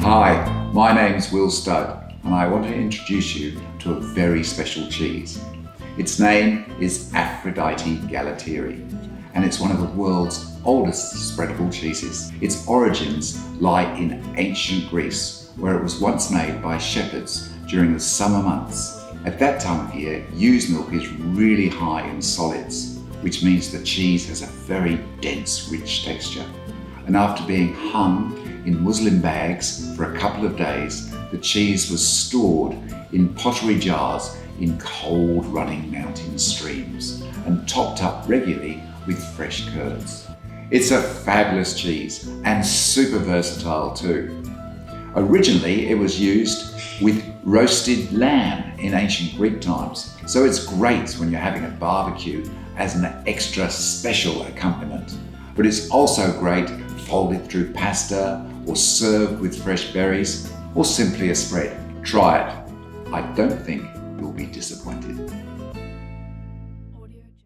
Hi, my name's Will Studd and I want to introduce you to a very special cheese. Its name is Aphrodite Galotyri and it's one of the world's oldest spreadable cheeses. Its origins lie in ancient Greece, where it was once made by shepherds during the summer months. At that time of year, ewe's milk is really high in solids, which means the cheese has a very dense, rich texture. And after being hung in muslin bags for a couple of days, the cheese was stored in pottery jars in cold running mountain streams and topped up regularly with fresh curds. It's a fabulous cheese and super versatile too. Originally it was used with roasted lamb in ancient Greek times, so it's great when you're having a barbecue as an extra special accompaniment. But it's also great folded through pasta or served with fresh berries or simply a spread. Try it. I don't think you'll be disappointed.